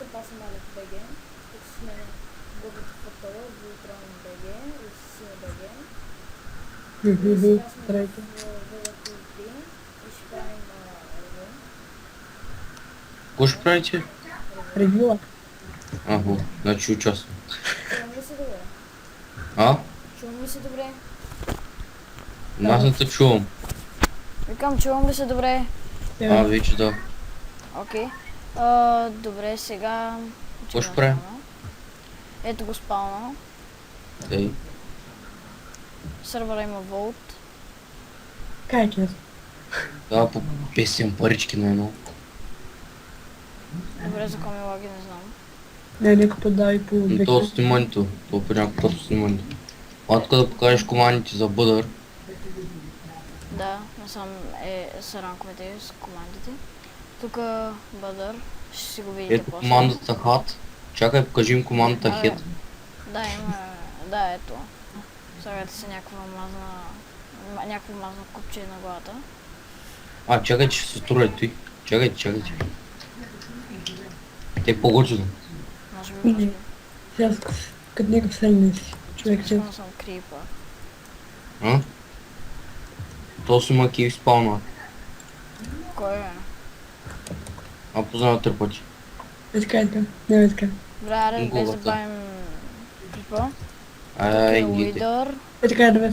паса Малек БГ. Тук сме Гогата Фатала, Вултрон БГ, Русия БГ. И сега сме Здравейте. в Велако 3 и ще правим ревю. Какво ще правите? Ревюла. Ага, значи участвам. Чувам ли се добре? А? Чувам ли се добре? Аз не те чувам. Викам, чувам ли се добре? Вече да. Окей. Добре, сега... Какво ще правим? Ето го спална. Ей, Сървъра има Волт. Кай честно. да, по 5 парички на едно. Добре, за коми лаги не знам. Не, нека подай по Но то снимането. То по някакъв път снимането. А тук да покажеш командите за бъдър. Да, насам са ранковете с командите. Тук Бъдър, ще си го видите Ето после. командата хат. Чакай, покажи им командата Абе, хет. Да, има, да, ето. Слагате се някакво мазно купче на главата. Чакай, че се строят той. Чакайте. Те е по-готино. Може би. Сега като някакъв седне си. Човек че. Искам съм крипа. А? То си има кейв спална. Кой е? Познава 3 пъти. Е така, е така. Не е така. Добре, аре, без да Голата. бавим крипа. Ай, Тук е гите. Уидър. Е така, е да.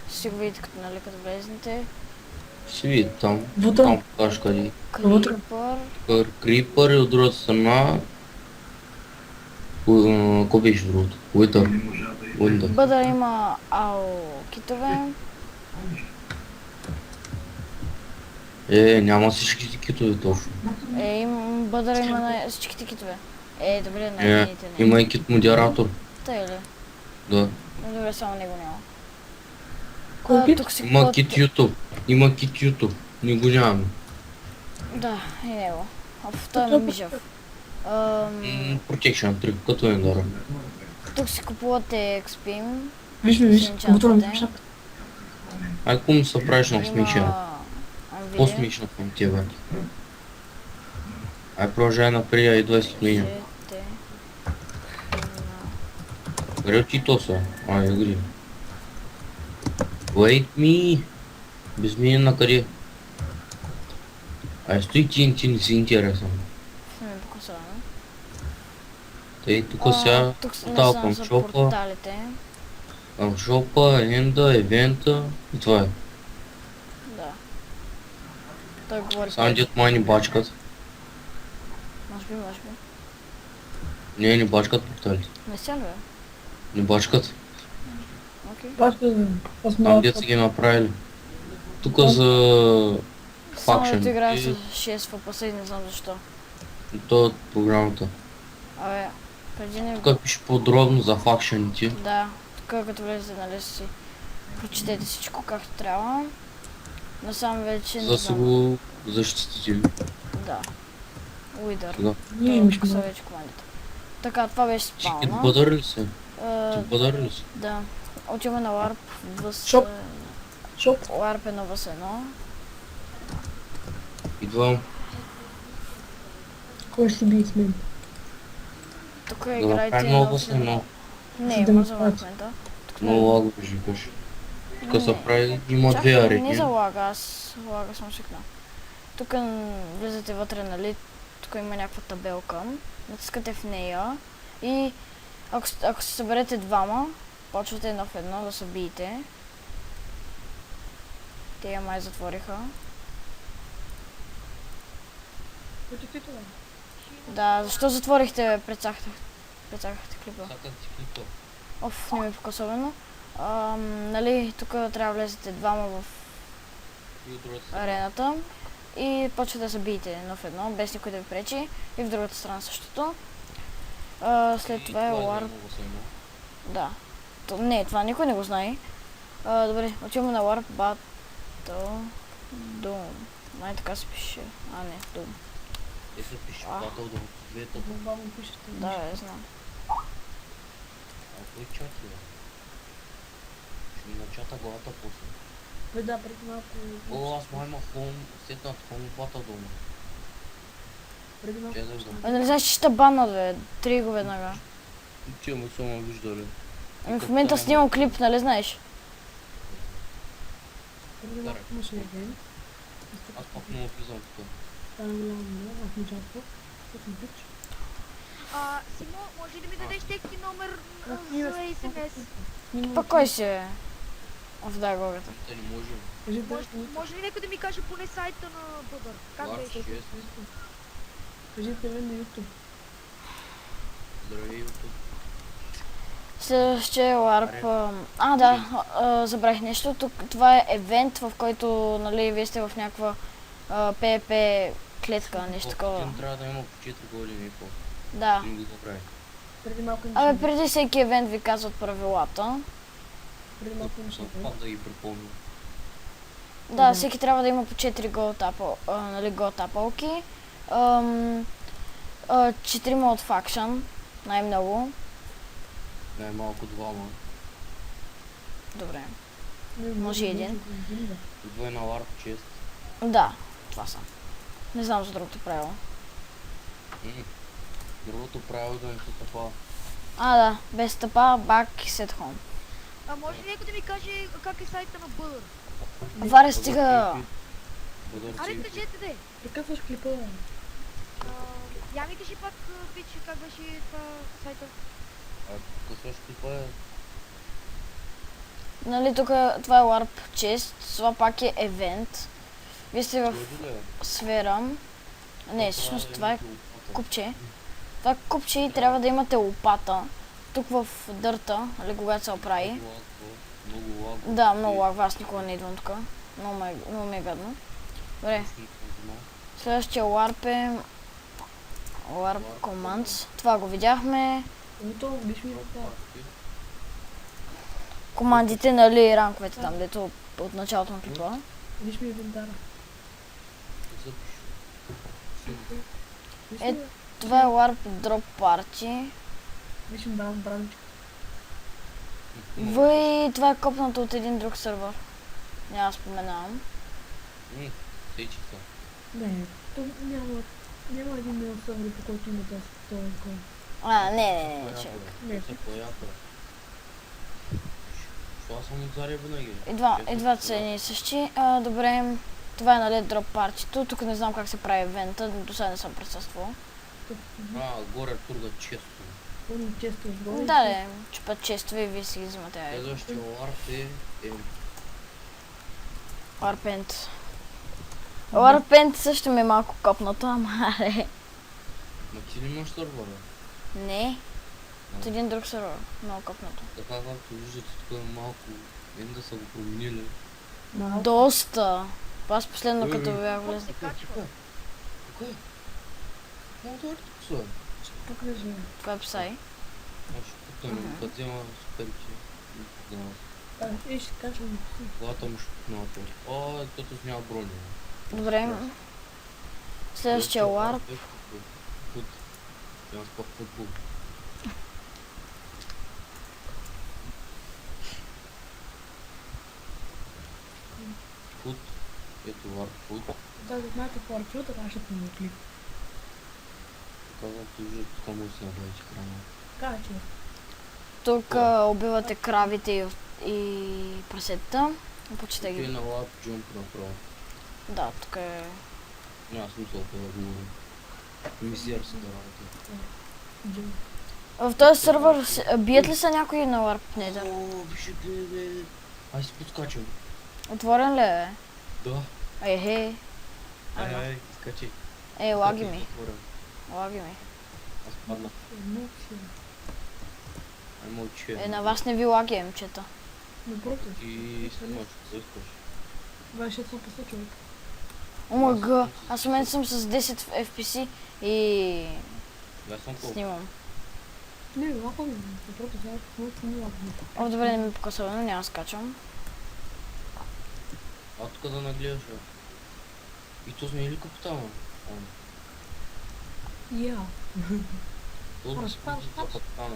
Ще си го видите като влезнете. Си види там. Вутър. Там покажеш къде. Вътре. Крипър. Крипър и от другата страна... Какво беше другото? Уитър. Бъдър има китове. Няма всичките китове точно. Бъдър има на всичките китове. Добре, на Е, едините не. има и кит модератор. Тъй ли? Да. Добре, само него няма. Кой кит? Тук си Има купуват- кит YouTube. Има кит YouTube. Ни го нямаме. Да, и него. Той е мижав. Protection 3, като е дара. Тук си купувате XP. Виж. Синчан Вътре пътен. на шапка. Какво му се правиш на смешен? Има По-смешно към тебе. Продължай напред и 20 минути. Къде ти то са? Гри. Wait me! Без мене на къде? Стой ти не си интересен. Не ме покусваме. Тъй тук сега Тук става не към са шопа, порталите. енда, евента и това е. Да. Той говори. Само дет май ни бачкат. Може би. Не бачкат порталите. Не ся ли бе? Не бачкат. Окей. Пашка за... Аз Там малко. дет са ги направили. Тук за Само да факшен. играя с 6 FPS и не знам защо. То от програмата. Абе, преди не... Тук пише подробно за факшените. Да, тук като влезете, нали си прочетете всичко както трябва. Но сам вече не За да си знам. го защитите. Да. Уидър. Да. Ние имаш Тук са малко. вече командите. Така, това беше Ти спална. бъдър ли си? Е, Ти бъдър ли си? Да. Отиваме на Warp. Шоп. Шоп. Warp е на ВС1. Идвам. Кой ще би с мен? Тук Да играйте направим много се едно. Не, За има за демонстрация. момента. Тук Много лагове живеш. Тук Не. се прави, има Чакай, две не арени. залага, аз лага съм свикнал. Тук влизате вътре, нали, тук има някаква табелка, натискате в нея и ако се съберете двама, почвате едно в едно да се биете. Те я май затвориха. Да, защо затворихте, бе? Прецакахте клипа. Оф, не ми пука особено. Нали, тук трябва да влезете двама в арената и почвате да се биете едно в едно, без никой да ви пречи, и в другата страна същото. След това е Warp. Да. Не, това никой не го знае. Добре, отиваме на Warp Battle Doom. Май така се пише. Не, Doom. Те се пише А. Battle до двете. Бавно пишете. Да, я знам. Кой чат е? Ще ми начата главата после. Бе, да, преди малко. Аз май имах хом, сетнат хом Battle дома. Преди малко. Че заждам. Нали знаеш, че ще баннат, бе. Три го веднага. Че ме са ме виждали. Ами в момента снимам клип, нали знаеш? Преди малко имаше един. Аз пак не влизам тук. Това е голямо мила, аз не участвах. Тук съм пич. Симо, може ли да ми дадеш теки номер Какви за SMS? Пак кой си е? В дагогата. Да не може. Кажете, Може ли някой да ми каже поне сайта на Бъдър? Как Ларк беше? 6. кажете мен на YouTube. Здравей, YouTube. Следващия ларп... Да, забравих нещо. Тук, това е евент, в който, нали, вие сте в някаква PvP клетка, нещо такова. Тим трябва да има по 4 години и по. Да. Не го забрави. Преди малко имаше. Абе, преди всеки евент ви казват правилата. Преди малко имаше един. Пак да ги припомня. Да, всеки трябва да има по 4 гол-тапалки. 4 от факшън, най-много. Най-малко двама. Добре. Не, Може и един. Да. Двойна ларп 6. Да, това са. Не знам за другото правило. Другото правило да не се тъпа. Да, без тъпа, back, set home. Може ли някой да ми каже как е сайта на Бъдър? Варе, стига. Аре, кажете де! Прекъсваш клипа, бе. Я ми кажи пак, бич, как беше това сайта? Късваш клипа е. Нали, тук това е LARP чест, това пак е евент. Вие сте в Чуди ли е? сфера. Не, всъщност това е опата. купче. Това е купче и трябва да имате лопата. Тук в дърта, нали, когато се оправи. Много лаг. Да, много лаг, аз никога не идвам тук. Много ми е гадно. Добре, следващия LARP е LARP Commands. Това го видяхме. Ето, виж ми ръка. Командите, нали, ранковете там, дето от началото на клипа. Виж ми инвентара. Виж Е, ми, Това е LARP Drop Party. виж ми бранчика. Въй, това е копнато от един друг сървър. Няма да споменавам. Сечи са. Не, то няма един мил сервер, по който има този кой. Не, човек. Не, Се пояка. Що аз съм от Заря винаги? И двата са едни и същи. Добре, това е, нали, Drop Party. Тук не знам как се прави евента, до сега не съм присъствал. Горе труда често. пълно често отгоре. Да, чупат честове и вие си ги взимате. Следващия ларп е... Warpent. Warpent също ми е малко копнато, ама аре. Ма ти ли имаш сървъра? Не. От един друг сървър. Много копнато. Така както виждате, тук е малко... Да са го променили. Малко. Доста. Аз последно като бях влез. се качва? Тук е. Много добре тук са. Тук лежи. Това е Psy. Аз ще путам, да взема суперки. Ще качвам. Колата му ще путна това. Тото с няма броня. Добре. Следващия LARP. Фут. Аз пак футбол. Фут. Ето ларп фут. Да, знаете какво е чута, аз ще пълно клип. Така както виждате, тук може да се направи екрана. Качва. Тук убивате кравите и прасетата. Почитай Тук е ги. на лап джумп направо. Да, тук е... Няма смисъл да говорим. Мизерска работа. Джим. В този сървър бият ли са някои на LARP Nether? О, вижте, бе. Ай си подскачам. Отворен ли е? Да. Ехе. Ай, скачи. Лаги ми. Лаги ми. Аз паднах. Едно си. Ай, мълчи. На вас не ви лаги, момчета. Напротив. Ти снимаш, какво искаш? 26 паса човек. Омага, аз в момента съм с 10 FPS и Аз съм колко. снимам. Не, малко ми. Напротив, аз много не лагам. Добре, не ми показва, но няма да скачам. А тук да нагледаш, бе. И то сме или капитана? Я. Толкова Паш, си паш, за капитана.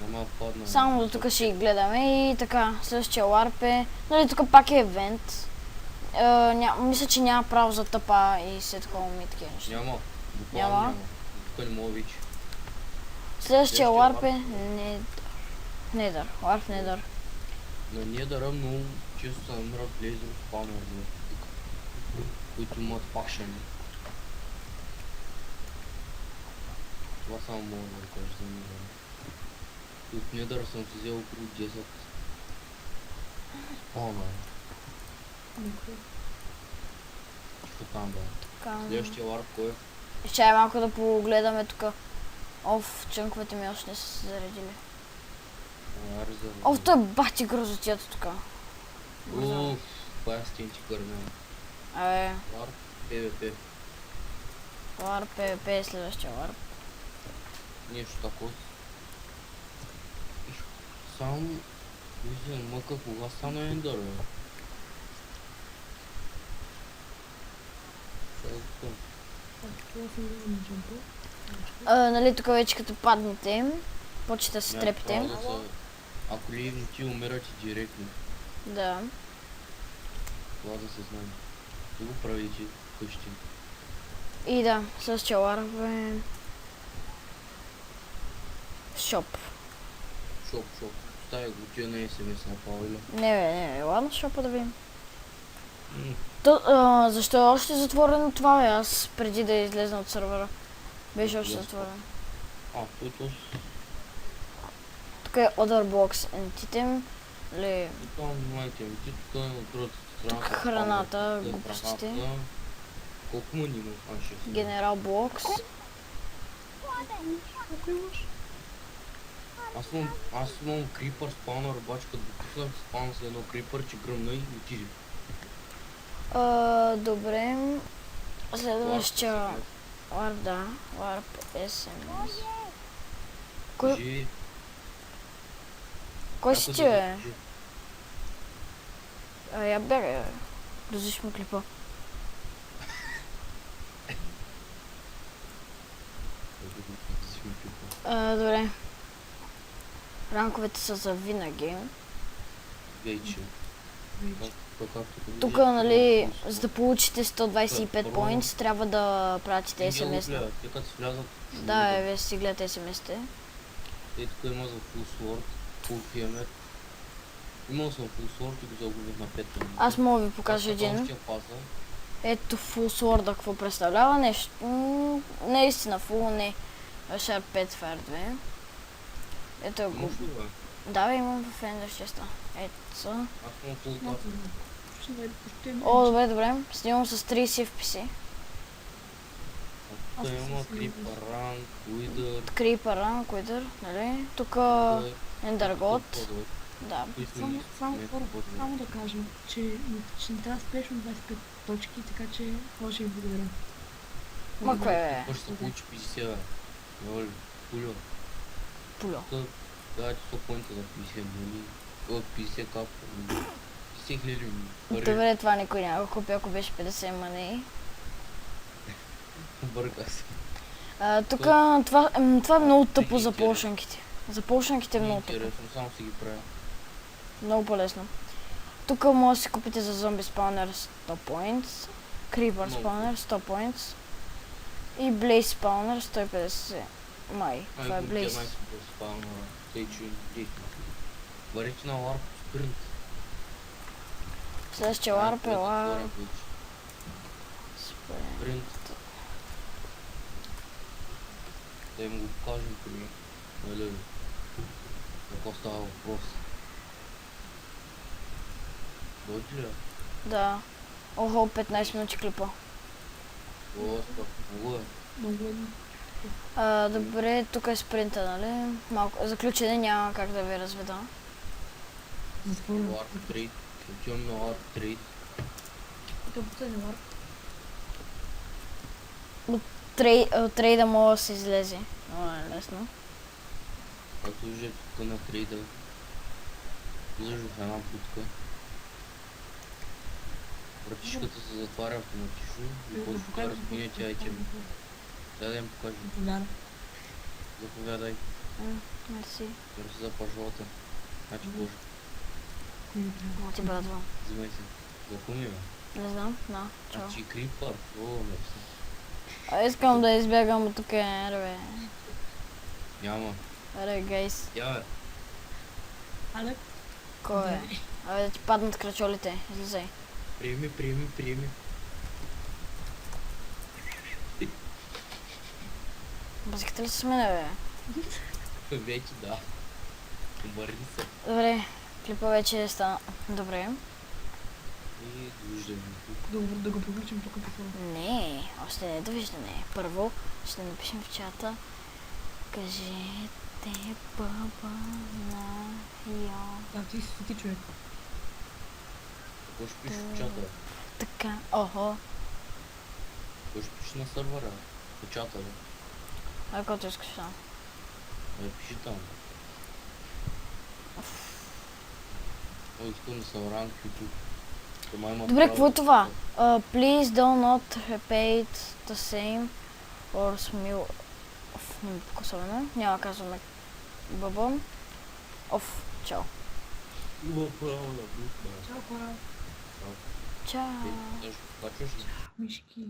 Нема падна. Само до тук ще ги гледаме и така, следващия LARP е... Нали, тук пак е евент. Мисля, че няма право за тъпа и след home и такива неща. Няма. Буквално Няма. няма. Тук не мога вич. Следващия Следващия ларп е Недър. Ларп Недър. На Недъра много често се намират лезер спамер, които имат пашени. Това само мога да кажа за Недъра. От Недъра съм си взел около 10 спамера. Що там бе? Така. Следващия ларп кой е? Чай малко да погледаме тук. Оф, чънковете ми още не са се заредили. Резерв. Оф, той бати грозотията тук. Уф, бая стенти гърмен. Абе, Ларп, ПВП. ларп ПВП е следващия ларп. Нещо такова. Само виждам мъка кога стана Ендър, бе. Сега тук. Това съм да на джампа. Нали тук вече като паднете, почете да се Няма трепите. право да са- Ако ли не ти умирате директно, Да. това да се знае. Да го правите къщи. И да, следващия ларп е... Шоп. Шоп. Ставя го тия на СМС направо или? Не, ладно шопа да видим. Защо е още затворено това, бе? Аз преди да излезна от сървъра. Беше още затворено. Той този... Тук е Other Box Entity. Ли, Там внимайте, ти тук от другата страна. тук храната, Тук е глупостите. храната. Колко мъни има? 6. Генерал Блокс. Ако имаш, Аз имам крипър спаунър, обаче като го пуснах спаун с едно крипър, че гръмна и отиде. Добре. Следващия ларп, да. Ларп SMS. Кой си ти, бе? Я бягай, бе. Разиш му клипа. Добре. Ранковете са за винаги. Вече. Тук, нали, за да получите 125 points, трябва да пратите SMS. Те като влязат... Да, вие си гледате SMS-те. Тук има за full sword, full hammer. Имал съм full sword и го загубих на 5 минути. Аз мога да ви покажа един. Ето Full Sword, какво представлява нещо. Наистина Full, не. Sharp 5 Fire 2. Ето го. Може ли, бе? Да, бе, имам в Ender честа. Ето са. Аз имам full малко task. да. Почти не. О, добре. Снимам с 30 FPS. Тук има creeper, rank, wither, Creeper Rank, Wither, нали? Тук Ender God. Да. Само да кажа, че не трябва спешно 25 точки, така че може да ви благодаря. Ма кое, бе? Може да се получи 50, бе. Няма ли? Пулю. Пулю. Дайте 100 поинта за 50 мили. От 50 капа. 50 хиляди пари. Добре, това никой няма го купи, ако беше 50 мани. Бърка се. Тук това е много тъпо за полшанките. За полшанките е много тъпо. Интересно, само си ги правя. Много по-лесно. Тук може да си купите за зомби спаунер 100 points, Creeper спаунер 100 points и Blaze спаунер 150 май. Това е Blaze. Варите на ларп спринт. Следващия ларп е ларп. Спринт. Да им го покажем преди. Нали? Какво става въпрос? Дойде ли? Да. Охо, 15 минути клипа. Господи, много е. Много е. Добре, тук е спринта, нали? Малко. Заключение няма как да ви разведа. Затворено. Ларп трейд. Отивам на ларп трейд. Това е последен ларп. Трейда може да се излезе. Много е лесно. Както виждате тук на трейда. Влизаш в една будка. Вратичката се затваря автоматично и после да размиете айтеми. Да им покажем. Да. Заповядай. Мерси. Мерси за пажалата. Значи Боже. Много ти брадва. Взимай се. За куми, бе. Не знам, да, чао. Значи крипър. О, мерси. Искам да избягам от тук, бе. Няма. Аре, гейс. Я бе. Але, Кой е? Абе, да ти паднат крачолите. Излизай. Приеми. Базикате ли се с мене, бе? Вече да. Обърни се. Добре, клипа вече стана. Добре. И довиждане. да го приключим тук какво. Не, още не е довиждане. Първо ще напишем в чата. Кажете баба на Йо. Да, ти си ти човек. Какво ще пишеш в чата? Така, охо. Какво ще пишеш на сървъра? В чата, бе. А каквото искаш там. Бе, пиши там. Ой, искам да съм ранг YouTube. Тома има Добре, право какво е да- това? Please do not repeat the same or smell of особено. Няма да казваме бабъм. Оф, чао. Има право да бутна. Чао, хора. Чао. Ти също качваш ли? Мишки.